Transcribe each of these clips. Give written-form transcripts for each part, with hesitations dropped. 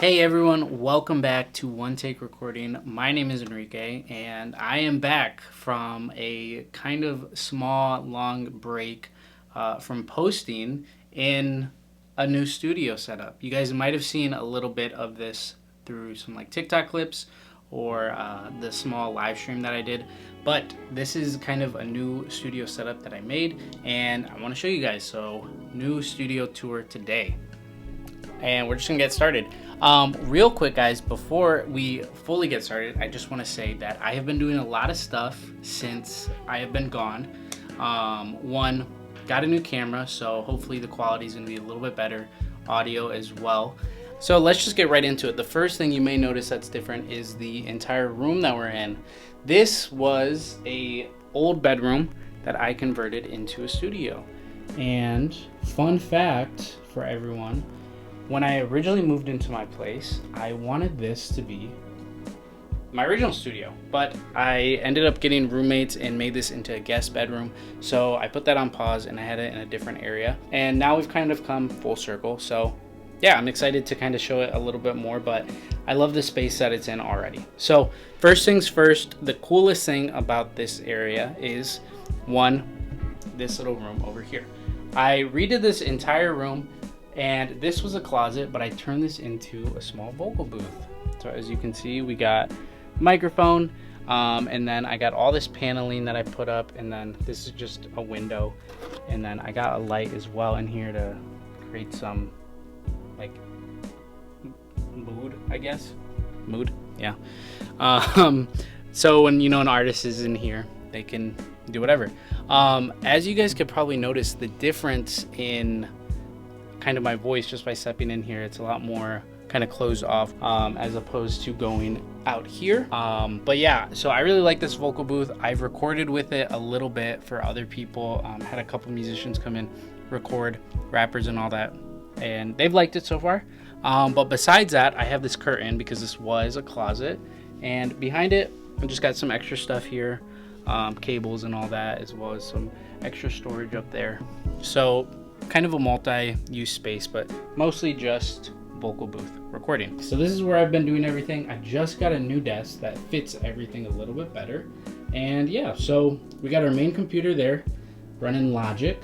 Hey everyone, welcome back to One Take Recording. My name is Enrique, and I am back from a kind of small, long break from posting in a new studio setup. You guys might have seen a little bit of this through some like TikTok clips or the small live stream that I did, but this is kind of a new studio setup that I made, and I want to show you guys. So, new studio tour today. And we're just gonna get started. Real quick, guys, before we fully get started, I just want to say that I have been doing a lot of stuff since I have been gone. One, got a new camera, so hopefully the quality is gonna be a little bit better, audio as well. So let's just get right into it. The first thing you may notice that's different is the entire room that we're in. This was a old bedroom that I converted into a studio. And fun fact for everyone, when I originally moved into my place, I wanted this to be my original studio, but I ended up getting roommates and made this into a guest bedroom. So I put that on pause and I had it in a different area. And now we've kind of come full circle. So yeah, I'm excited to kind of show it a little bit more, but I love the space that it's in already. So first things first, the coolest thing about this area is one, this little room over here. I redid this entire room. And this was a closet, but I turned this into a small vocal booth. So as you can see, we got microphone, and then I got all this paneling that I put up, and then this is just a window. And then I got a light as well in here to create some like mood, I guess. Mood, yeah. So when an artist is in here, they can do whatever. As you guys could probably notice, the difference in kind of my voice just by stepping in here, it's a lot more kind of closed off as opposed to going out here. But yeah, so I really like this vocal booth. I've recorded with it a little bit for other people. Had a couple musicians come in, record, rappers and all that, and they've liked it so far. But besides that, I have this curtain because this was a closet, and behind it I just got some extra stuff here, cables and all that, as well as some extra storage up there. So kind of a multi-use space, but mostly just vocal booth recording. So this is where I've been doing everything. I just got a new desk that fits everything a little bit better. And yeah, so we got our main computer there running Logic.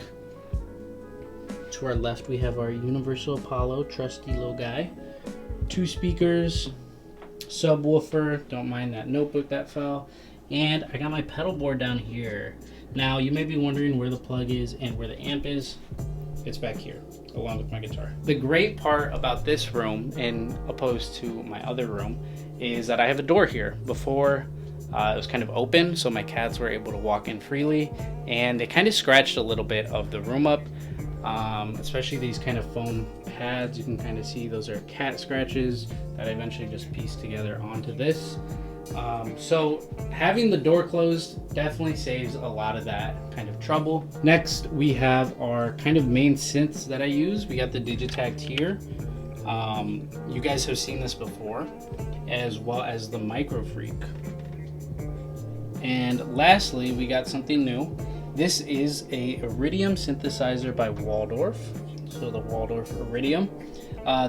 To our left we have our Universal Apollo, trusty little guy. 2 speakers, subwoofer, don't mind that notebook that fell. And I got my pedal board down here. Now you may be wondering where the plug is and where the amp is. It's back here, along with my guitar. The great part about this room, in opposed to my other room, is that I have a door here. Before, it was kind of open, so my cats were able to walk in freely, and they kind of scratched a little bit of the room up, especially these kind of foam pads. You can kind of see those are cat scratches that I eventually just pieced together onto this. So having the door closed definitely saves a lot of that kind of trouble. Next, we have our kind of main synths that I use. We got the Digitact here. You guys have seen this before, as well as the Micro Freak. And lastly, we got something new. This is a Iridium synthesizer by Waldorf. So the Waldorf Iridium.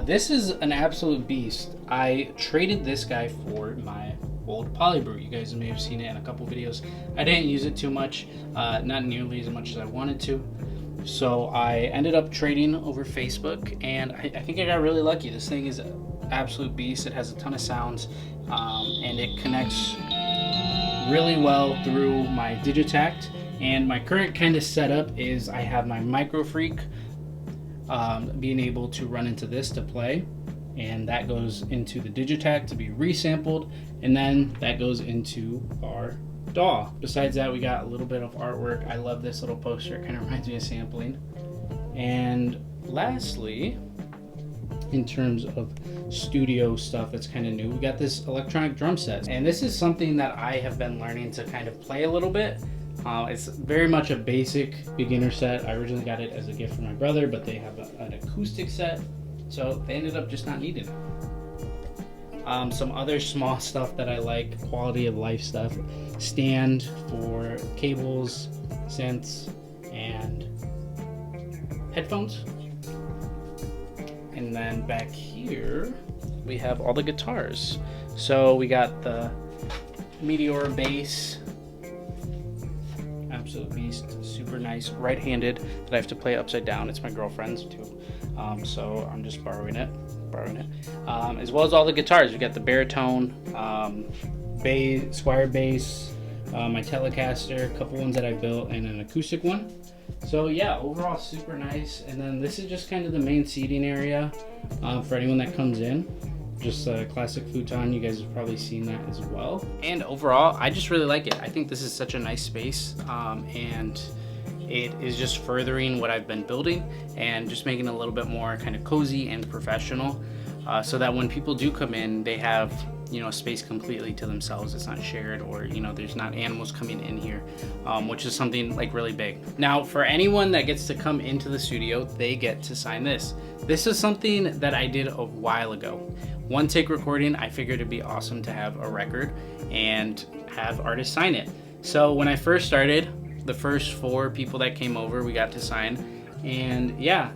This is an absolute beast. I traded this guy for my old Polybrew. You guys may have seen it in a couple videos. I didn't use it too much, not nearly as much as I wanted to. So I ended up trading over Facebook, and I think I got really lucky. This thing is an absolute beast. It has a ton of sounds, and it connects really well through my Digitact. And my current kind of setup is I have my Micro Freak being able to run into this to play, and that goes into the Digitact to be resampled, and then that goes into our DAW. Besides that, we got a little bit of artwork. I love this little poster. It kind of reminds me of sampling. And lastly, in terms of studio stuff that's kind of new, we got this electronic drum set, and this is something that I have been learning to kind of play a little bit. It's very much a basic beginner set. I originally got it as a gift from my brother, but they have an acoustic set, so they ended up just not needing it. Some other small stuff that I like, quality of life stuff, stand for cables, synths, and headphones. And then back here, we have all the guitars. So we got the Meteor bass, absolute beast, super nice, right-handed, that I have to play upside down. It's my girlfriend's too, so I'm just borrowing it. As well as all the guitars. We got the baritone, bass, Squire bass, my Telecaster, a couple ones that I built, and an acoustic one. So yeah, overall super nice. And then this is just kind of the main seating area for anyone that comes in. Just a classic futon. You guys have probably seen that as well. And overall, I just really like it. I think this is such a nice space, and it is just furthering what I've been building and just making it a little bit more kind of cozy and professional, so that when people do come in, they have, you know, a space completely to themselves. It's not shared, or, you know, there's not animals coming in here, which is something like really big. Now, for anyone that gets to come into the studio, they get to sign this. This is something that I did a while ago. One take recording, I figured it'd be awesome to have a record and have artists sign it. So when I first started, the first 4 people that came over, we got to sign. And yeah,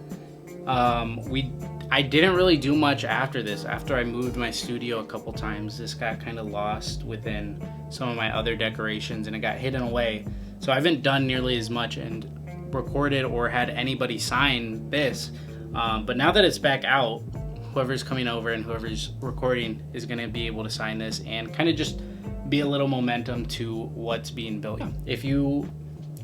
I didn't really do much after this. After I moved my studio a couple times, this got kind of lost within some of my other decorations, and it got hidden away. So I haven't done nearly as much and recorded or had anybody sign this. But now that it's back out, whoever's coming over and whoever's recording is going to be able to sign this and kind of just be a little momentum to what's being built. If you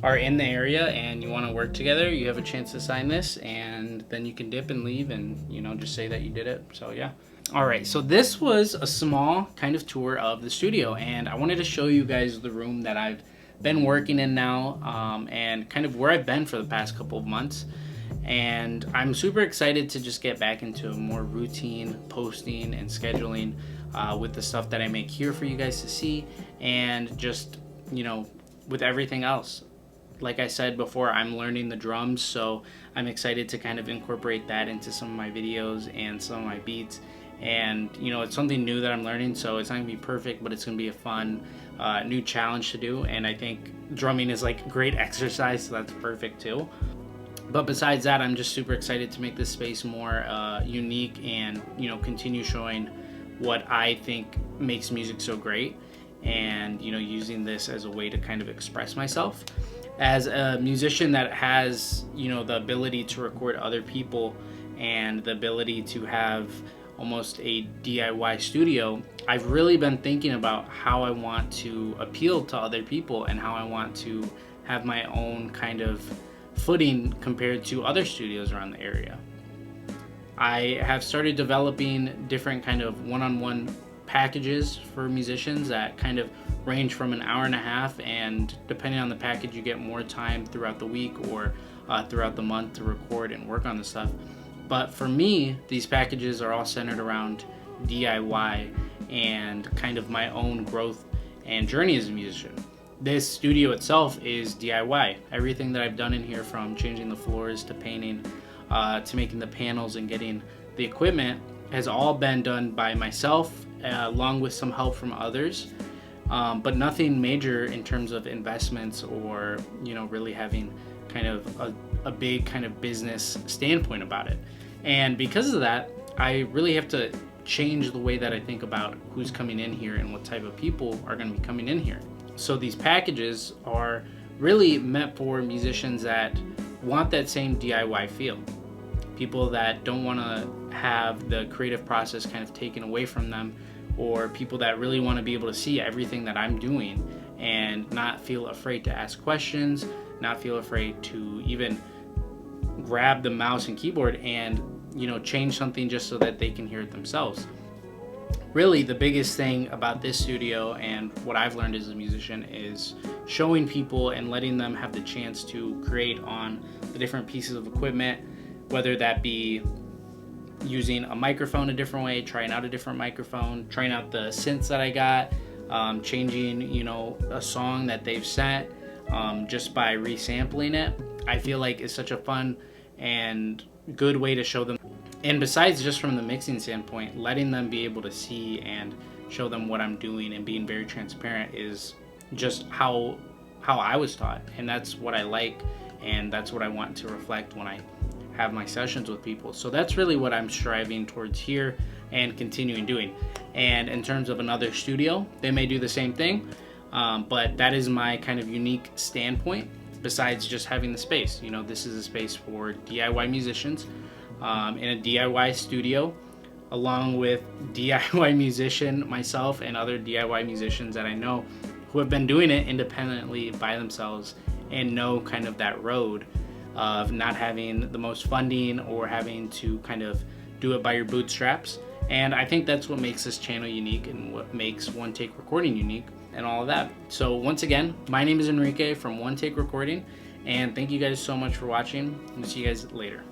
are in the area and you want to work together, you have a chance to sign this, and then you can dip and leave and, you know, just say that you did it. So yeah. All right, so this was a small kind of tour of the studio, and I wanted to show you guys the room that I've been working in now, and kind of where I've been for the past couple of months. And I'm super excited to just get back into a more routine posting and scheduling with the stuff that I make here for you guys to see, and just, you know, with everything else. Like I said before, I'm learning the drums, so I'm excited to kind of incorporate that into some of my videos and some of my beats. And, you know, it's something new that I'm learning, so it's not gonna be perfect, but it's gonna be a fun new challenge to do. And I think drumming is like great exercise, so that's perfect too. But besides that, I'm just super excited to make this space more unique and, you know, continue showing what I think makes music so great, and, you know, using this as a way to kind of express myself. As a musician that has, you know, the ability to record other people and the ability to have almost a DIY studio, I've really been thinking about how I want to appeal to other people and how I want to have my own kind of footing compared to other studios around the area. I have started developing different kind of one-on-one packages for musicians that kind of range from an hour and a half, and depending on the package, you get more time throughout the week or throughout the month to record and work on the stuff. But for me, these packages are all centered around DIY and kind of my own growth and journey as a musician. This studio itself is DIY. Everything that I've done in here, from changing the floors to painting to making the panels and getting the equipment, has all been done by myself, along with some help from others, but nothing major in terms of investments or, you know, really having kind of a big kind of business standpoint about it. And because of that, I really have to change the way that I think about who's coming in here and what type of people are going to be coming in here. So these packages are really meant for musicians that want that same DIY feel. People that don't want to have the creative process kind of taken away from them, or people that really want to be able to see everything that I'm doing and not feel afraid to ask questions, not feel afraid to even grab the mouse and keyboard and, you know, change something just so that they can hear it themselves. Really, the biggest thing about this studio and what I've learned as a musician is showing people and letting them have the chance to create on the different pieces of equipment, whether that be using a microphone a different way, trying out a different microphone, trying out the synths that I got, changing, you know, a song that they've sent just by resampling it. I feel like it's such a fun and good way to show them. And besides, just from the mixing standpoint, letting them be able to see and show them what I'm doing and being very transparent is just how I was taught, and that's what I like, and that's what I want to reflect when I have my sessions with people. So that's really what I'm striving towards here, and continuing doing. And in terms of another studio, they may do the same thing, but that is my kind of unique standpoint. Besides just having the space, you know, this is a space for DIY musicians in a DIY studio, along with DIY musician myself and other DIY musicians that I know who have been doing it independently by themselves and know kind of that road of not having the most funding or having to kind of do it by your bootstraps. And I think that's what makes this channel unique and what makes One Take Recording unique and all of that. So once again, my name is Enrique from One Take Recording, and thank you guys so much for watching. We'll see you guys later.